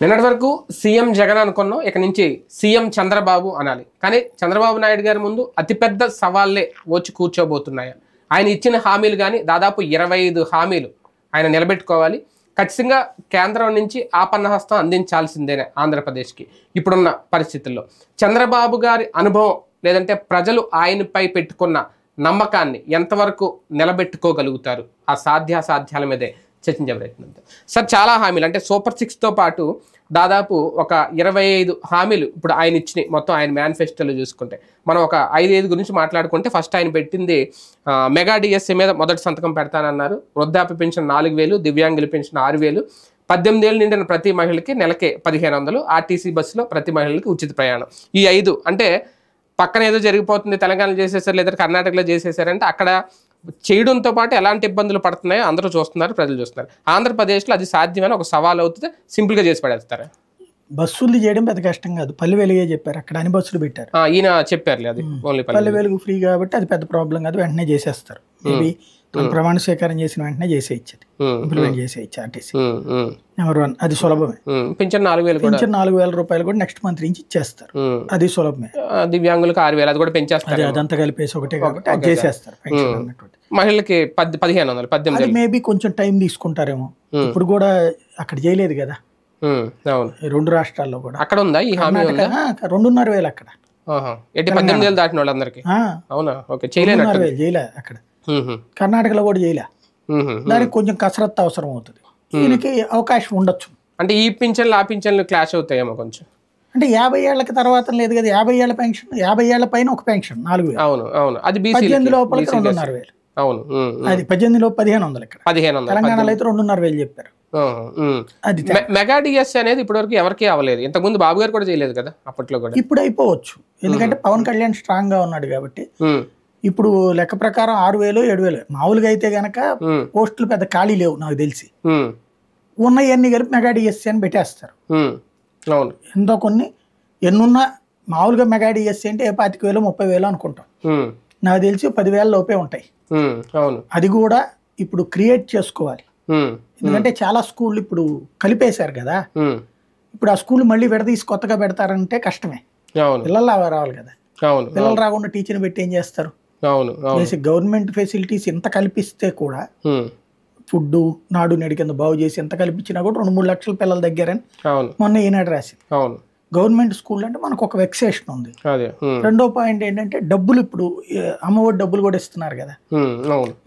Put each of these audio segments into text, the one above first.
నిన్నటి వరకు సీఎం జగన్ అనుకున్నాం, ఇక నుంచి సీఎం చంద్రబాబు అనాలి. కానీ చంద్రబాబు నాయుడు గారి ముందు అతిపెద్ద సవాళ్లే వచ్చి కూర్చోబోతున్నాయి. ఆయన ఇచ్చిన హామీలు కానీ దాదాపు 25 హామీలు ఆయన నిలబెట్టుకోవాలి. ఖచ్చితంగా కేంద్రం నుంచి ఆపన్నహస్తం అందించాల్సిందేనే ఆంధ్రప్రదేశ్కి ఇప్పుడున్న పరిస్థితుల్లో. చంద్రబాబు గారి అనుభవం లేదంటే ప్రజలు ఆయనపై పెట్టుకున్న నమ్మకాన్ని ఎంతవరకు నిలబెట్టుకోగలుగుతారు, ఆ సాధ్యాసాధ్యాల మీదే చర్చించే ప్రయత్నం. సార్, చాలా హామీలు అంటే సూపర్ 6తో పాటు దాదాపు ఒక 25 హామీలు ఇప్పుడు ఆయన ఇచ్చినాయి. మొత్తం ఆయన మేనిఫెస్టోలో చూసుకుంటే మనం ఒక 5 గురించి మాట్లాడుకుంటే, ఫస్ట్ ఆయన పెట్టింది మెగా డిఎస్సీ మీద మొదటి సంతకం పెడతానన్నారు. వృద్ధాప్య పెన్షన్ 4000, దివ్యాంగుల పెన్షన్ 6000, 18 ఏళ్ళు నిండిన ప్రతి మహిళకి నెలకే 1500, ఆర్టీసీ బస్సులో ప్రతి మహిళకి ఉచిత ప్రయాణం. ఈ 5 అంటే పక్కన ఏదో జరిగిపోతుంది, తెలంగాణలో చేసేసారు లేదా కర్ణాటకలో చేసేసారంటే అక్కడ చేయడంతో పాటు ఎలాంటి ఇబ్బందులు పడుతున్నాయో అందరూ చూస్తున్నారు, ప్రజలు చూస్తున్నారు. ఆంధ్రప్రదేశ్లో అది సాధ్యమని ఒక సవాల్ అవుతుంది, సింపుల్గా చేసి పడేస్తారు. బస్సులు చేయడం పెద్ద కష్టం కాదు, పల్లె వెలుగే చెప్పారు, అక్కడ అన్ని బస్సులు పెట్టారు. ఈయన చెప్పారు అది ఓన్లీ పల్లె వెలుగు ఫ్రీ కాబట్టి అది పెద్ద ప్రాబ్లం కాదు, వెంటనే చేసేస్తారు. మేబీ ప్రమాణ స్వీకారం చేసిన వెంటనే చేసేయచ్చది, ఇంప్లిమెంట్ చేసేయచ్చు ఆర్టీసీ. నెంబర్ 1 అది సులభమే. పింఛన్ 4000 రూపాయలు కూడా నెక్స్ట్ మంత్ నుంచి ఇచ్చేస్తారు, అది సులభమే. దివ్యాంగులకు 6000 అది కూడా పెంచేస్తారు, అదంతా కలిపేసి ఒకటే కాబట్టి అది చేసేస్తారు. మహిళలకి 1500, 18 మేబీ కొంచెం టైం తీసుకుంటారేమో. ఇప్పుడు కూడా అక్కడ చేయలేదు కదా, అవును, 2 రాష్ట్రాల్లో కూడా. అక్కడ ఉందా ఈ హామీ? 2500 అక్కడ 18 ఏళ్ళు దాటిన వాళ్ళందరికీ. అవునా? ఓకే, చేయలేదు అక్కడ. కర్ణాటకలో కూడా చేయలే, దానికి కొంచెం కసరత్తు అవసరం అవుతుంది. దీనికి అవకాశం ఉండొచ్చు. అంటే ఈ పింఛన్లు ఆ పింఛన్లు క్లాష్ అవుతాయేమో కొంచెం. అంటే 50 ఏళ్ల తర్వాత లేదు కదా, 50 ఏళ్ల పెన్షన్, 50 ఏళ్ల పైన ఒక పెన్షన్ 4000. అవును అవును, అది 18 లోపల 2500. అవును, అది 18 లోపు 1500. ఇక్కడ 1500, తెలంగాణలో అయితే 2500 చెప్పారు. అది మెగా డిఎస్సీ అనేది ఇప్పటివరకు ఎవరికి అవ్వలేదు. ఇంతకుముందు బాబు గారు కూడా చేయలేదు కదా అప్పట్లో కూడా. ఇప్పుడు అయిపోవచ్చు, ఎందుకంటే పవన్ కళ్యాణ్ స్ట్రాంగ్ గా ఉన్నాడు కాబట్టి. ఇప్పుడు లెక్క ప్రకారం 6000, 7000 మామూలుగా అయితే గనక పోస్టులు పెద్ద ఖాళీ లేవు నాకు తెలిసి. ఉన్నవన్నీ కలిపి మెగా డిఎస్సీ అని పెట్టేస్తారు. ఎంతో కొన్ని ఎన్నున్నా మామూలుగా మెగా డిఎస్సీ అంటే 25,000, 30,000 అనుకుంటాం. నాకు తెలిసి 10,000 లోపే ఉంటాయి. అది కూడా ఇప్పుడు క్రియేట్ చేసుకోవాలి, ఎందుకంటే చాలా స్కూళ్ళు ఇప్పుడు కలిపేశారు కదా. ఇప్పుడు ఆ స్కూల్ మళ్ళీ విడదీసి కొత్తగా పెడతారంటే కష్టమే, పిల్లలు రావాలి కదా. పిల్లలు రాకుండా టీచర్ని పెట్టి ఏం చేస్తారు? బేసిక్ గవర్నమెంట్ ఫెసిలిటీస్ ఎంత కల్పిస్తే కూడా, ఫుడ్ నాడు నేడు కింద బాగు చేసి ఎంత కల్పించినా కూడా 2-3 లక్షల పిల్లల దగ్గరని మొన్న ఈనాడు రాసింది. గవర్నమెంట్ స్కూల్ అంటే మనకు ఒక వెక్సేషన్ ఉంది. రెండో పాయింట్ ఏంటంటే డబ్బులు, ఇప్పుడు అమ్మఒడి డబ్బులు కూడా ఇస్తున్నారు కదా.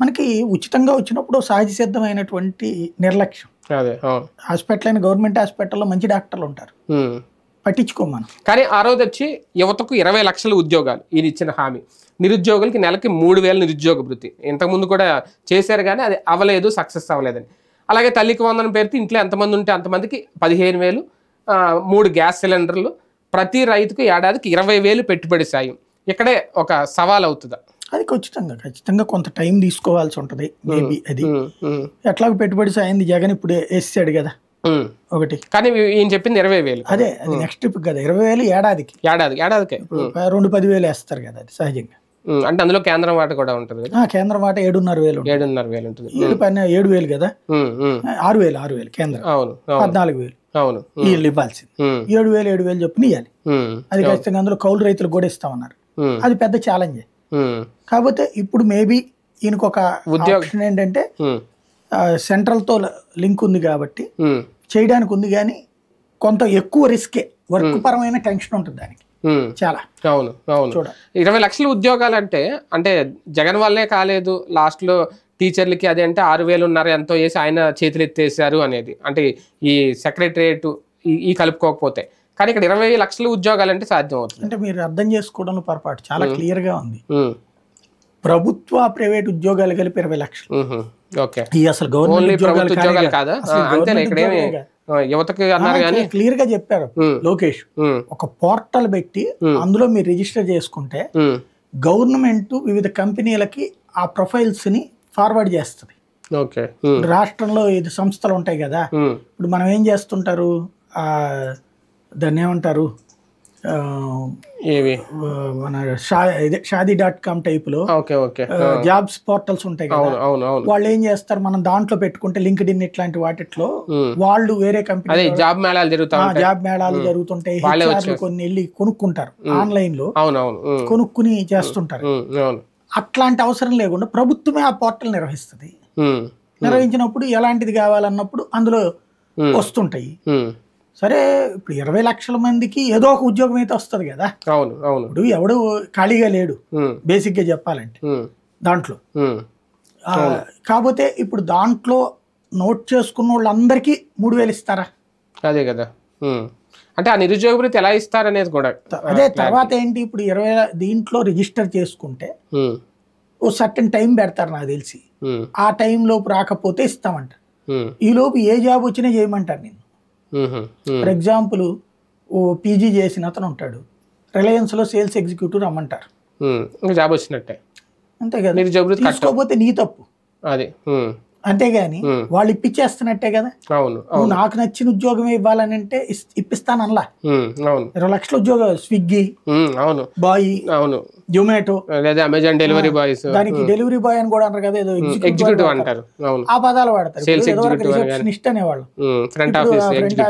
మనకి ఉచితంగా వచ్చినప్పుడు సహజ సిద్ధమైనటువంటి నిర్లక్ష్యం. హాస్పిటల్ అయిన గవర్నమెంట్ హాస్పిటల్లో మంచి డాక్టర్లు ఉంటారు, పట్టించుకోమను. కానీ ఆ రోజు వచ్చి యువతకు 20 లక్షల ఉద్యోగాలు ఈయన ఇచ్చిన హామీ. నిరుద్యోగులకి నెలకి 3000 నిరుద్యోగ భృతి ఇంతకుముందు కూడా చేశారు, కానీ అది అవ్వలేదు, సక్సెస్ అవ్వలేదని. అలాగే తల్లికి వందనం పేరుతో ఇంట్లో ఎంతమంది ఉంటే అంతమందికి 15,000, 3 గ్యాస్ సిలిండర్లు, ప్రతి రైతుకు ఏడాదికి 20,000 పెట్టుబడి సాయం. ఇక్కడే ఒక సవాల్ అవుతుందా? అది ఖచ్చితంగా కొంత టైం తీసుకోవాల్సి ఉంటుంది. మేబీ అది ఎట్లాగో పెట్టుబడి సాయం జగన్ ఇప్పుడు వేసాడు కదా ఒకటి, కానీ ఈయన చెప్పింది 20,000. అదే అది నెక్స్ట్ ట్రిప్ కదా, 20,000 ఏడాదికి 2-10,000 వేస్తారు కదా, అది సహజంగా. అంటే అందులో కేంద్రం వాట కూడా ఉంటుంది కదా. కేంద్రం వాట 7,500 ఉంటుంది. 7,000 కదా, 6,000 కేంద్రం, 14,000 వీళ్ళు ఇవ్వాల్సింది. 7,000 చొప్పున ఇవ్వాలి. అది ఖచ్చితంగా అందులో కౌలు రైతులకు కూడా ఇస్తామన్నారు. అది పెద్ద ఛాలెంజ్. కాకపోతే ఇప్పుడు మేబీ ఈయనకు ఒక ఆప్షన్ ఏంటంటే, సెంట్రల్ తో లింక్ ఉంది కాబట్టి చేయడానికి ఉంది, కానీ కొంత ఎక్కువ రిస్కే, వర్క్ పరమైన టెన్షన్ ఉంటుంది దానికి చాలా. అవును అవును, 20 లక్షల ఉద్యోగాలు అంటే జగన్ వల్లే కాలేదు. లాస్ట్ లో టీచర్లకి అది అంటే 6,000 ఎంతో వేసి ఆయన చేతులు ఎత్తేసారు అనేది, అంటే ఈ సెక్రటరియట్ ఈ కలుపుకోకపోతే. కానీ ఇక్కడ 20 లక్షల ఉద్యోగాలు అంటే సాధ్యం అవుతుంది. అంటే మీరు అర్థం చేసుకోవడంలో పొరపాటు, చాలా క్లియర్ గా ఉంది. ప్రభుత్వ ప్రైవేట్ ఉద్యోగాలు కలిపి 20 లక్షలు. అసలు గవర్నమెంట్ ఉద్యోగాలు కాదా? యువతకి అన్నారు కానీ క్లియర్ గా చెప్పారు లోకేష్. ఒక పోర్టల్ పెట్టి అందులో మీరు రిజిస్టర్ చేసుకుంటే గవర్నమెంట్ వివిధ కంపెనీలకి ఆ ప్రొఫైల్స్ ని ఫార్వర్డ్ చేస్తుంది. రాష్ట్రంలో 5 సంస్థలు ఉంటాయి కదా. ఇప్పుడు మనం ఏం చేస్తుంటారు, దాన్ని ఏమంటారు, ఏవి మన షాదీ.com టైపులో ఓకే ఓకే జాబ్స్ పోర్టల్స్ ఉంటాయి కదా, అవును అవును అవును వాళ్ళు ఏం చేస్తారు, మనం దాంట్లో పెట్టుకుంటే లింక్డ్ ఇన్ ఇట్లాంటి వాటిలో వాళ్ళు వేరే కంపెనీ అదే జాబ్ మేళాలు జరుగుతా ఉంటాయి, జాబ్ మేళాలు జరుగుతుంటాయి, HR కొన్ని వెళ్ళి కొనుక్కుంటారు ఆన్లైన్ లో, అవును అవును కొనుక్కుని చేస్తుంటారు. అవును అట్లాంటి అవసరం లేకుండా ప్రభుత్వమే ఆ పోర్టల్ నిర్వహిస్తుంది. నిర్వహించినప్పుడు ఎలాంటిది కావాలన్నప్పుడు అందులో వస్తుంటాయి. సరే ఇప్పుడు 20 లక్షల మందికి ఏదో ఒక ఉద్యోగం అయితే వస్తుంది కదా. అవును అవును ఇప్పుడు ఎవడు ఖాళీగా లేడు బేసిక్ గా చెప్పాలంటే దాంట్లో. కాకపోతే ఇప్పుడు దాంట్లో నోట్ చేసుకున్న వాళ్ళందరికీ 3,000 ఇస్తారా? అదే కదా, అంటే ఆ నిరుద్యోగ భృతి ఎలా ఇస్తారనేది కూడా అదే. తర్వాత ఏంటి, ఇప్పుడు 20 దీంట్లో రిజిస్టర్ చేసుకుంటే ఓ సర్టన్ టైం పెడతారు నాకు తెలిసి, ఆ టైం లోపు రాకపోతే ఇస్తామంట. ఈ లోపు ఏ జాబ్ వచ్చినా చేయమంటారు నేను. ఫర్ ఎగ్జాంపుల్ ఓ పీజీ చేసిన అతను ఉంటాడు, రిలయన్స్ లో సేల్స్ ఎగ్జిక్యూటివ్ రమ్మంటారు, జాబ్ వచ్చినట్టే అంతే కదా. తీసుకోకపోతే నీ తప్పు అది, అంతేగాని వాళ్ళు ఇప్పించేస్తున్నట్టే కదా. అవును నువ్వు నాకు నచ్చిన ఉద్యోగమే ఇవ్వాలని అంటే ఇప్పిస్తానల్లా. 20 లక్షల ఉద్యోగం స్విగ్గీ, అవును బాయ్, అవును జొమాటో, లేదా అమెజాన్ డెలివరీ బాయ్స్, దానికి డెలివరీ బాయ్ అని కూడా అంటారు కదా, ఏదో ఎగ్జిక్యూటివ్ అంటారు, ఆ పదాలు వాడతారు. రిసెప్షనిస్ట్ అనేవాళ్ళు, ఫ్రంట్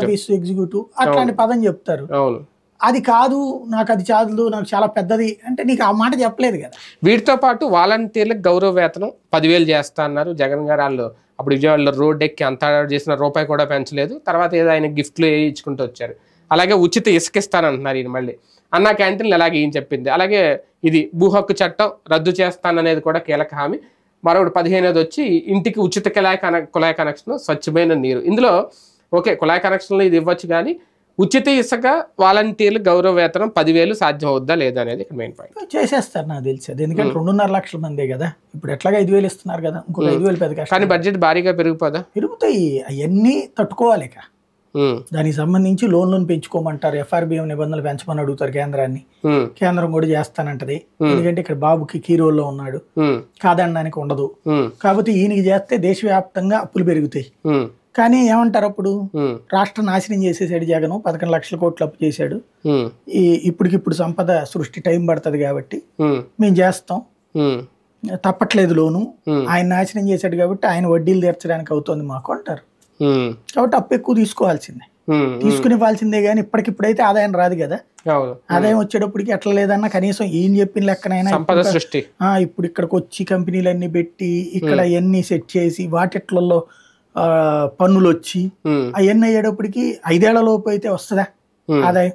ఆఫీస్ ఎగ్జిక్యూటివ్ అట్లాంటి పదం చెప్తారు. అవును, అది కాదు నాకు, అది చాలు, నాకు చాలా పెద్దది అంటే నీకు ఆ మాట చెప్పలేదు కదా. వీటితో పాటు వాలంటీర్లకు గౌరవ వేతనం 10,000 చేస్తా అన్నారు జగన్ గారు. వాళ్ళు అప్పుడు విజయవాడలో రోడ్ ఎక్కి అంత చేసిన రూపాయి కూడా పెంచలేదు. తర్వాత ఏదో ఆయన గిఫ్ట్లు ఇచ్చుకుంటూ వచ్చారు. అలాగే ఉచిత ఇసుక ఇస్తానంటున్నారు ఈయన మళ్ళీ. అన్నా క్యాంటీన్లు అలాగే ఈయన చెప్పింది. అలాగే ఇది భూ హక్కు చట్టం రద్దు చేస్తాననేది కూడా కీలక హామీ. మరొకటి 15వ వచ్చి ఇంటికి ఉచిత కుళాయి కనెక్షన్, స్వచ్ఛమైన నీరు. ఇందులో ఓకే కుళాయి కనెక్షన్లు ఇది ఇవ్వచ్చు, కానీ ఉచిత ఇసుక వాలంటీర్లు గౌరవ వేతనం 10,000 సాధ్యం అవుద్దా లేదా అనేది ఇక్కడ మెయిన్ పాయింట్. చేసేస్తారు నాకు తెలిసి అది, ఎందుకంటే 2.5 లక్షల మందే కదా ఇప్పుడు, ఎట్లాగా 5,000 ఇస్తున్నారు కదా, ఇంకొక 5,000 పెద్ద కష్టం. కానీ బడ్జెట్ భారీగా పెరుగుతుందా? పెరుగుతాయి, అవన్నీ తట్టుకోవాలి. దానికి సంబంధించి లోన్లను పెంచుకోమంటారు, FRBM నిబంధనలు పెంచమని అడుగుతారు కేంద్రాన్ని, కేంద్రం కూడా చేస్తానంటది. ఎందుకంటే ఇక్కడ బాబుకి కీ రోల్లో ఉన్నాడు, కాదనడానికి ఉండదు. కాకపోతే ఈయనకి చేస్తే దేశవ్యాప్తంగా అప్పులు పెరుగుతాయి. కానీ ఏమంటారు అప్పుడు, రాష్ట్రం నాశనం చేసేసాడు జగన్, 11 లక్షల కోట్లు అప్పు చేశాడు, ఇప్పటికిప్పుడు సంపద సృష్టి టైం పడుతుంది కాబట్టి మేము చేస్తాం, తప్పట్లేదు లోను, ఆయన నాశనం చేశాడు కాబట్టి ఆయన వడ్డీలు తీర్చడానికి అవుతుంది మాకు అంటారు. కాబట్టి అప్పు ఎక్కువ తీసుకోవాల్సిందే, తీసుకునివ్వాల్సిందే. కానీ ఇప్పటికిప్పుడైతే ఆదాయం రాదు కదా. ఆదాయం వచ్చేటప్పటికి ఎట్లా లేదన్నా కనీసం ఈయన చెప్పిన లెక్కనైనా ఇప్పుడు ఇక్కడికి వచ్చి కంపెనీలన్నీ పెట్టి ఇక్కడ అవన్నీ సెట్ చేసి వాటిట్లలో పన్నులు వచ్చి అవన్నీ అయ్యేటప్పటికి 5 ఏళ్ల లోపు అయితే వస్తుందా ఆదాయం?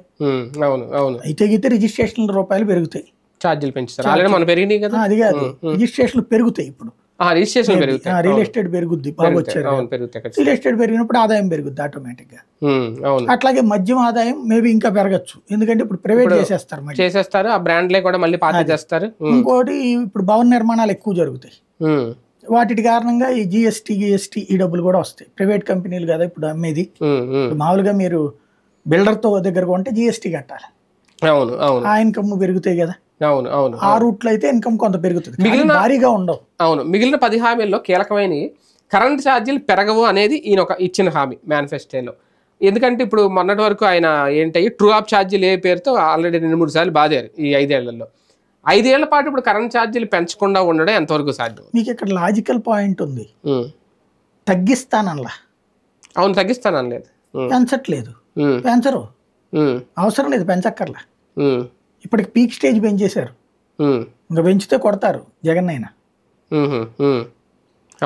అయితే గీతే రిజిస్ట్రేషన్ల రూపాయలు పెరుగుతాయి, ఛార్జీలు పెంచుతారు. అది కాదు, రిజిస్ట్రేషన్లు పెరుగుతాయి. ఇప్పుడు రియల్ ఎస్టేట్ పెరుగుద్ది, బాగా వచ్చారు. రియల్ ఎస్టేట్ పెరిగినప్పుడు ఆదాయం పెరుగుద్ది ఆటోమేటిక్ గా. అట్లాగే మద్యం ఆదాయం మేబీ ఇంకా పెరగచ్చు, ఎందుకంటే ఇప్పుడు ప్రైవేట్ చేసేస్తారు, ఆ బ్రాండ్లే కూడా మళ్ళీ పాత చేస్తారు. ఇంకోటి ఇప్పుడు భవన నిర్మాణాలు ఎక్కువ జరుగుతాయి, వాటి కారణంగా ఈ GST ఈ డబ్బులు కూడా వస్తాయి. ప్రైవేట్ కంపెనీలు కదా ఇప్పుడు అమ్మేది. మామూలుగా మీరు బిల్డర్ తో దగ్గర కొంటే GST కట్టాలి, ఆ ఇన్కమ్ పెరుగుతాయి కదా. ఆ రూట్లో అయితే ఇన్కమ్ కొంత పెరుగుతుంది, మిగిలిన భారీగా ఉండవు. మిగిలిన 10 హామీల్లో కీలకమైన కరెంట్ ఛార్జీలు పెరగవు అనేది ఈయన ఒక ఇచ్చిన హామీ మేనిఫెస్టోలో. ఎందుకంటే ఇప్పుడు మొన్నటి వరకు ఆయన ఏంటి ట్రూ ఆఫ్ ఛార్జీలు ఏ పేరుతో ఆల్రెడీ 2-3 సార్లు బాధారు ఈ 5 ఏళ్లలో. 5 ఏళ్ల పాటు ఇప్పుడు కరెంట్ ఛార్జీలు పెంచకుండా ఉండడం ఎంతవరకు సాధ్యం? మీకు ఇక్కడ లాజికల్ పాయింట్ ఉంది, తగ్గిస్తానల్లా. అవును, తగ్గిస్తానలేదు, పెంచట్లేదు, పెంచరు, అవసరం లేదు, పెంచక్కర్లా. ఇప్పటికి పీక్ స్టేజ్ పెంచేశారు, ఇంకా పెంచితే కొడతారు జగన్ అయినా.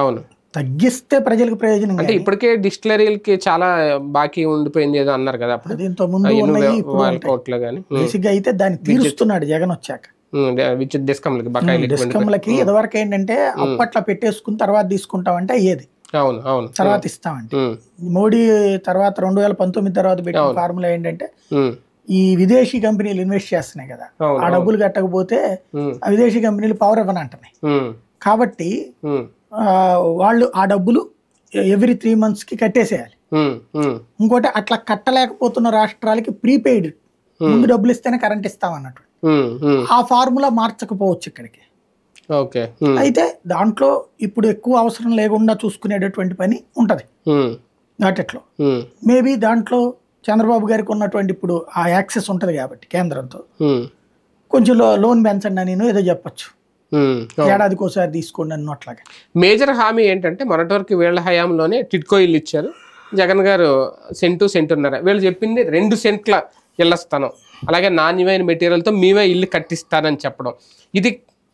అవును, తగ్గిస్తే ప్రజలకు ప్రయోజనం. అంటే ఇప్పటికే డిస్టిలరీలకి చాలా బాకీ ఉండిపోయింది ఏదో అన్నారు కదా అప్పుడు, ఇంత ముందు అయితే దాన్ని తీరుస్తున్నాడు జగన్ వచ్చాక. డిస్కంలకి ఇదివరకు ఏంటంటే అప్పట్లో పెట్టేసుకుని తర్వాత తీసుకుంటామంటే అయ్యేది, తర్వాత ఇస్తామంటే. మోడీ తర్వాత 2019 తర్వాత పెట్టిన ఫార్ములా ఏంటంటే ఈ విదేశీ కంపెనీలు ఇన్వెస్ట్ చేస్తున్నాయి కదా, ఆ డబ్బులు కట్టకపోతే ఆ విదేశీ కంపెనీలు పవర్ ఇవ్వనంటున్నాయి. కాబట్టి వాళ్ళు ఆ డబ్బులు ఎవ్రీ 3 months కి కట్టేసేయాలి. ఇంకోటి అట్లా కట్టలేకపోతున్న రాష్ట్రాలకి ప్రీపెయిడ్ ముందు డబ్బులు ఇస్తేనే కరెంట్ ఇస్తామన్నట్టు. ఆ ఫార్ములా మార్చకపోవచ్చు ఇక్కడికి. అయితే దాంట్లో ఇప్పుడు ఎక్కువ అవసరం లేకుండా చూసుకునేటటువంటి పని ఉంటది వాటిలో. మేబీ దాంట్లో చంద్రబాబు గారికి ఉన్నటువంటి ఇప్పుడు ఆ యాక్సెస్ ఉంటది కాబట్టి కేంద్రంతో ఉమ్, కొంచెం లోన్ పెంచండి అని ఏదో చెప్పొచ్చు, ఉమ్. ఏడాదికి ఒకసారి తీసుకోండి అన్నట్లాగా. మేజర్ హామీ ఏంటంటే మొన్నటి వరకు వీళ్ళ హయాంలోనే టిడ్కో ఇల్లు ఇచ్చారు. జగన్ గారు సెంటున్నర, వీళ్ళు చెప్పింది 2 సెంట్ల ఇళ్ల స్థలం, అలాగే నాణ్యమైన మెటీరియల్తో మేమే ఇల్లు కట్టిస్తానని చెప్పడం. ఇది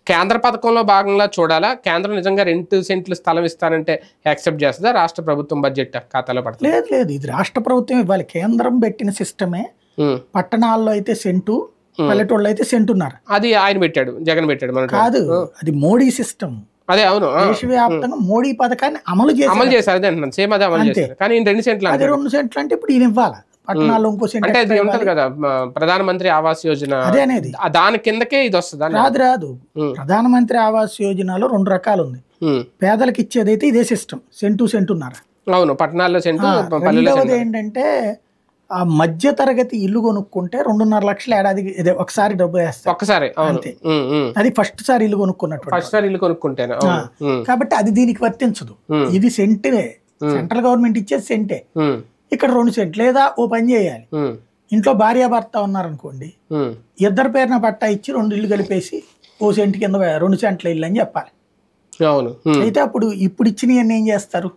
కేంద్ర పథకంలో భాగంగా చూడాలా? కేంద్రం నిజంగా 2 సెంట్లు స్థలం ఇస్తానంటే యాక్సెప్ట్ చేస్తుందా? రాష్ట్ర ప్రభుత్వం బడ్జెట్ ఖాతాలో పడుతుంది? లేదు లేదు, ఇది రాష్ట్ర ప్రభుత్వం ఇవ్వాలి. కేంద్రం పెట్టిన సిస్టమే. పట్టణాల్లో అయితే సెంటు, పల్లెటూళ్ళు అయితే సెంటున్నారు. అది ఆయన పెట్టాడు, జగన్ పెట్టాడు మన కాదు, అది మోడీ సిస్టమ్. అదే అవును, దేశవ్యాప్తంగా మోడీ పథకాన్ని అమలు చేశారు. అదే అంటున్నాను, సేమ్ అదే అమలు చేశారు. కానీ 2 సెంట్లు అది 2 సెంట్లు అంటే ఇప్పుడు ఈయన ఇవ్వాలి. పట్టణాల్లో ఇంకో సెంట్ అంటే అది ఉంటది కదా, ప్రధానమంత్రి ఆవాస్ యోజన, అదే అనేది దాని కిందకే ఇది వస్తుంది. రాదు. ప్రధానమంత్రి ఆవాస్ యోజనలో 2 రకాలు ఉంది. పేదలకు ఇచ్చేదైతే ఇదే సిస్టమ్, సెంటున్నారు. అవును, పట్టణాల్లో సెంటు, రెండవది ఏంటంటే ఆ మధ్య తరగతి ఇల్లు కొనుక్కుంటే 2.5 లక్షలు ఏడాదికి ఒకసారి డబ్బు వేస్తారు ఒక్కసారి. అంతే, అది ఫస్ట్ సారి ఇల్లు కొనుక్కున్నట్టు. ఫస్ట్ సారి ఇల్లు కొనుక్కుంటేనే. కాబట్టి అది దీనికి వర్తించదు. ఇది సెంటే, సెంట్రల్ గవర్నమెంట్ ఇచ్చేది సెంటే. ఇక్కడ 2 సెంట్లు. లేదా ఓ పని చేయాలి, ఇంట్లో భార్యాభర్త ఉన్నారనుకోండి, ఇద్దరు పేరున పట్టా ఇచ్చి 2 ఇల్లు కలిపేసి ఓ సెంటు కింద 2 సెంట్ల ఇల్లు అని చెప్పాలి. అవును. అయితే ఇప్పుడు ఇచ్చినవన్నీ ఏం చేస్తారు?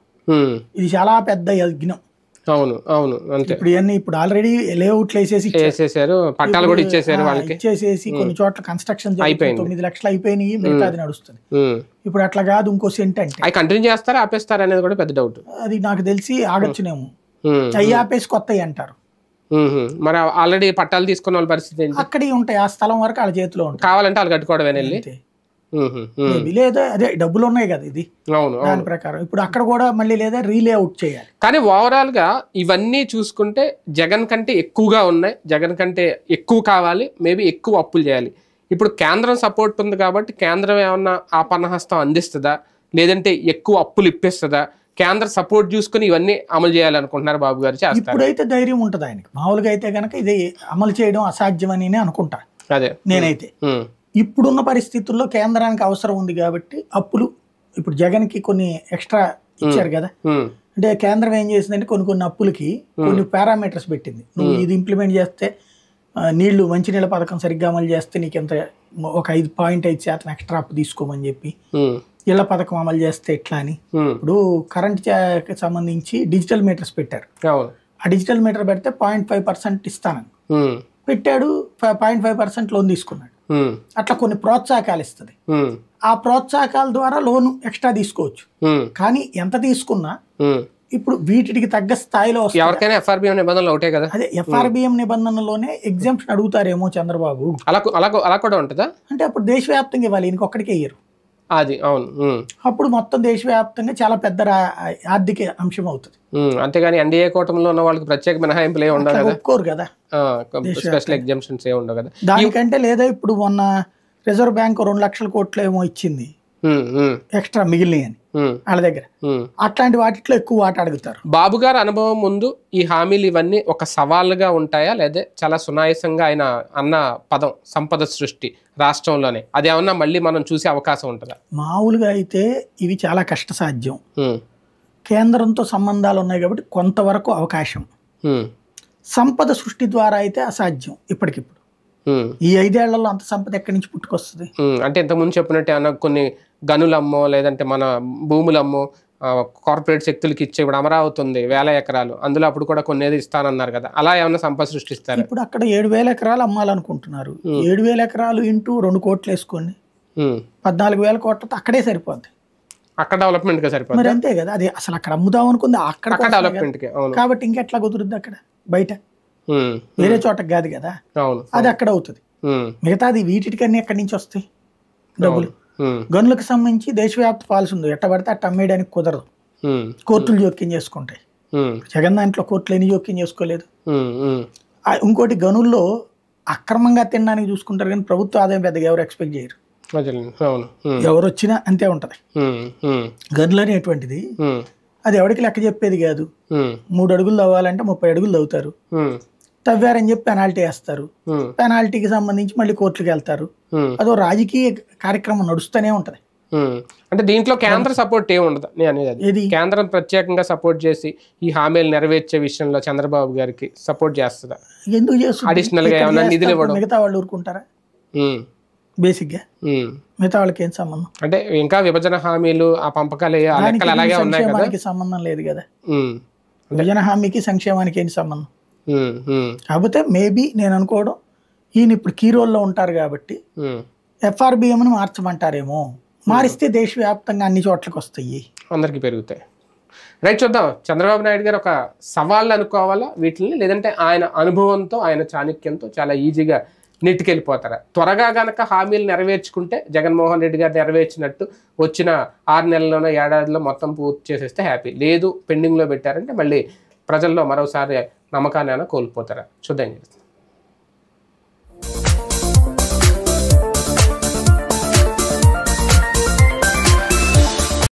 ఇది చాలా పెద్ద యజ్ఞం. అవును అవును, అంతే. ఇప్పుడు ఆల్రెడీ లేఅవుట్లు వేసేసారు, పట్టాలు కూడా ఇచ్చేసారు వాళ్ళకి. ఇచ్చేసేసి కొన్ని చోట్ల కన్స్ట్రక్షన్ 9 లక్షలు అయిపోయినాయి, మిగతాది నడుస్తుంది. ఇప్పుడు అట్లా కాదు, ఇంకో సెంట్ అంటే అవి కంటిన్యూ చేస్తారా ఆపేస్తారా అనేది కూడా పెద్ద డౌట్. అది నాకు తెలిసి ఆగొచ్చునేమో, అయ్యి ఆపేసి కొత్తవి అంటారు. మరి ఆల్రెడీ పట్టాలు తీసుకున్న వాళ్ళ పరిస్థితి ఏంటి? అక్కడే ఉంటాయి, ఆ స్థలం వరకు వాళ్ళ చేతిలో ఉంటాయి. కావాలంటే వాళ్ళు కట్టుకోవడం వెళ్ళి. లేదా అదే డబ్బులు ఉన్నాయి కదా, ఇది దాని ప్రకారం ఇప్పుడు అక్కడ కూడా మళ్ళీ లేదా రీలేఅవుట్ చేయాలి. కానీ ఓవరాల్ గా ఇవన్నీ చూసుకుంటే జగన్ కంటే ఎక్కువగా ఉన్నాయి, జగన్ కంటే ఎక్కువ కావాలి, మేబీ ఎక్కువ అప్పులు చేయాలి. ఇప్పుడు కేంద్రం సపోర్ట్ ఉంది కాబట్టి కేంద్రం ఏమన్నా ఆపన్నహస్తం అందిస్తుందా, లేదంటే ఎక్కువ అప్పులు ఇప్పిస్తుందా? కేంద్ర సపోర్ట్ చూసుకుని ఇవన్నీ అమలు చేయాలనుకుంటున్నారు బాబు గారు? ఇప్పుడైతే ధైర్యం ఉంటుంది ఆయనకి. మామూలుగా అయితే కనుక ఇది అమలు చేయడం అసాధ్యమని అనుకుంటా అదే నేనైతే. ఇప్పుడున్న పరిస్థితుల్లో కేంద్రానికి అవసరం ఉంది కాబట్టి అప్పులు ఇప్పుడు జగన్ కి కొన్ని ఎక్స్ట్రా ఇచ్చారు కదా. అంటే కేంద్రం ఏం చేసిందంటే కొన్ని అప్పులకి కొన్ని పారామీటర్స్ పెట్టింది. నువ్వు ఇది ఇంప్లిమెంట్ చేస్తే, మంచినీళ్ళ పథకం సరిగ్గా అమలు చేస్తే నీకు ఎంత ఒక 5.5% ఎక్స్ట్రా అప్పు తీసుకోమని చెప్పి, ఇళ్ల పథకం అమలు చేస్తే ఎట్లా అని. ఇప్పుడు కరెంట్ సంబంధించి డిజిటల్ మీటర్స్ పెట్టారు. ఆ డిజిటల్ మీటర్ పెడితే 0.5% ఇస్తానని పెట్టాడు, 0.5% లోన్ తీసుకున్నాడు. అట్లా కొన్ని ప్రోత్సాహకాలు ఇస్తుంది. ఆ ప్రోత్సాహకాల ద్వారా లోన్ ఎక్స్ట్రా తీసుకోవచ్చు. కానీ ఎంత తీసుకున్నా ఇప్పుడు వీటికి తగ్గ స్థాయిలో ఎవరికైనా ఎఫ్ఆర్బిఎం నిబంధనలు ఒకటే కదా. అదే ఎఫ్ఆర్బిఎం నిబంధనలోనే ఎగ్జామ్షన్ అడుగుతారేమో చంద్రబాబు. అలా కూడా ఉంటుందా? అంటే అప్పుడు దేశవ్యాప్తంగా ఇవ్వాలి, ఇంకొకటికే ఇయ్యరు. అది అవును. అప్పుడు మొత్తం దేశవ్యాప్తంగా చాలా పెద్ద ఆర్థిక అంశం అవుతుంది. అంతేగాని ఎన్డీఏ కూటమిలో ఉన్న వాళ్ళకి ప్రత్యేక మినహాయింపులు ఏమి ఉండవు కదా, ఒప్పుకోరు కదా, స్పెషల్ ఎగ్జామ్షన్స్ ఏమి ఉండవు కదా. దానికంటే లేదా ఇప్పుడు మొన్న రిజర్వ్ బ్యాంక్ 2 లక్షల కోట్లు ఏమో ఇచ్చింది ఎక్స్ట్రా మిగిలినవి అని వాళ్ళ దగ్గర. అట్లాంటి వాటిలో ఎక్కువ వాట అడుగుతారు. బాబు గారు అనుభవం ముందు ఈ హామీలు ఇవన్నీ ఒక సవాలుగా ఉంటాయా, లేదా చాలా సునాయాసంగా ఆయన అన్న పదం సంపద సృష్టి రాష్ట్రంలోనే, అదేమన్నా మళ్ళీ మనం చూసే అవకాశం ఉంటుందా? మామూలుగా అయితే ఇవి చాలా కష్టసాధ్యం. కేంద్రంతో సంబంధాలు ఉన్నాయి కాబట్టి కొంతవరకు అవకాశం. సంపద సృష్టి ద్వారా అయితే అసాధ్యం ఇప్పటికిప్పుడు. ఈ 5 ఏళ్లలో అంత సంపద ఎక్కడి నుంచి పుట్టుకొస్తుంది? అంటే ఇంతకుముందు చెప్పినట్టు ఏమన్నా కొన్ని గనులమ్మో లేదంటే మన భూములమ్మో కార్పొరేట్ శక్తులకి ఇచ్చే, ఇప్పుడు అమరావతి ఉంది 1000 ఎకరాలు, అందులో అప్పుడు కూడా కొన్ని ఏది ఇస్తానన్నారు కదా, అలా ఏమన్నా సంపద సృష్టిస్తారు? ఇప్పుడు అక్కడ 7,000 ఎకరాలు అమ్మాలనుకుంటున్నారు. 7,000 ఎకరాలు ఇంటూ 2 కోట్లు వేసుకోండి, 14,000 కోట్లతో అక్కడే సరిపోద్ది. అక్కడ డెవలప్మెంట్ గా సరిపోతుంది. మరి అంతే కదా, అది అసలు అక్కడ అమ్ముదాం అనుకుంది అక్కడ డెవలప్మెంట్ కాబట్టి ఇంకెట్లా కుదురుద్ది అక్కడ, బయట వేరే చోటకి కాదు కదా, అది అక్కడ అవుతుంది. మిగతాది వీటికన్నీ ఎక్కడి నుంచి వస్తాయి డబ్బులు? గనులకు సంబంధించి దేశవ్యాప్త పాలసీ ఉంది, ఎట్ట పడితే అట్ట అమ్మేయడానికి కుదరదు, కోర్టులు జోక్యం చేసుకుంటాయి. జగన్ దాంట్లో కోర్టులు ఎన్ని జోక్యం చేసుకోలేదు. ఇంకోటి గనుల్లో అక్రమంగా తినడానికి చూసుకుంటారు కానీ ప్రభుత్వ ఆదాయం పెద్దగా ఎవరు ఎక్స్పెక్ట్ చేయరు. ఎవరు వచ్చినా అంతే ఉంటది. గనులు అనేటువంటిది అది ఎవరికి లెక్క చెప్పేది కాదు. 3 అడుగులు తవ్వాలంటే 30 అడుగులు తవ్వుతారు, తవ్వారని చెప్పి పెనాల్టీ వేస్తారు, పెనాల్టీకి సంబంధించి మళ్ళీ కోర్టులకు వెళ్తారు. అదో రాజకీయ కార్యక్రమం నడుస్తూనే ఉంటది. అంటే దీంట్లో కేంద్ర సపోర్ట్ ఏమి ఉండదు నేను అనేది అది. ఏది కేంద్రం ప్రత్యేకంగా సపోర్ట్ చేసి ఈ హామీలు నెరవేర్చే విషయంలో చంద్రబాబు గారికి సపోర్ట్ చేస్తుందా? ఎందుకు చేస్తుంది? అడిషనల్ గా ఏమైనా నిధులు ఇవ్వడం? మిగతా వాళ్ళు ఊరుకుంటారా? ఉమ్, బేసిక్ గా ఉమ్. మిగతా వాళ్ళకి ఏం సంబంధం? అంటే ఇంకా విభజన హామీలు ఆ పంపకాలు ఆ లెక్కలు అలాగే ఉన్నాయి కదా. సంక్షేమానికి సంబంధం లేదు కదా. ఉమ్, విభజన హామీకి సంక్షేమానికి ఏంటి సంబంధం? ఉమ్, ఉమ్, కాకపోతే మేబీ నేను అనుకోవడం ఈయన ఇప్పుడు కీ రోల్లో ఉంటారు కాబట్టి ఉమ్. ఎఫ్ఆర్బిఎంను మార్చమంటారేమో. మారిస్తే దేశవ్యాప్తంగా అన్ని చోట్లకి వస్తాయి, అందరికి పెరుగుతాయి. రైట్, చూద్దాం చంద్రబాబు నాయుడు గారు ఒక సవాళ్ళు అనుకోవాలా వీటిని, లేదంటే ఆయన అనుభవంతో ఆయన చాణక్యంతో చాలా ఈజీగా నెట్టుకెళ్ళిపోతారా? త్వరగా గనక హామీలు నెరవేర్చుకుంటే జగన్మోహన్ రెడ్డి గారు నెరవేర్చినట్టు వచ్చిన 6 నెలల్లోనో ఏడాదిలో మొత్తం పూర్తి చేసేస్తే హ్యాపీ. లేదు పెండింగ్లో పెట్టారంటే మళ్ళీ ప్రజల్లో మరోసారి నమ్మకాన్ని కోల్పోతారా? చూద్దాం.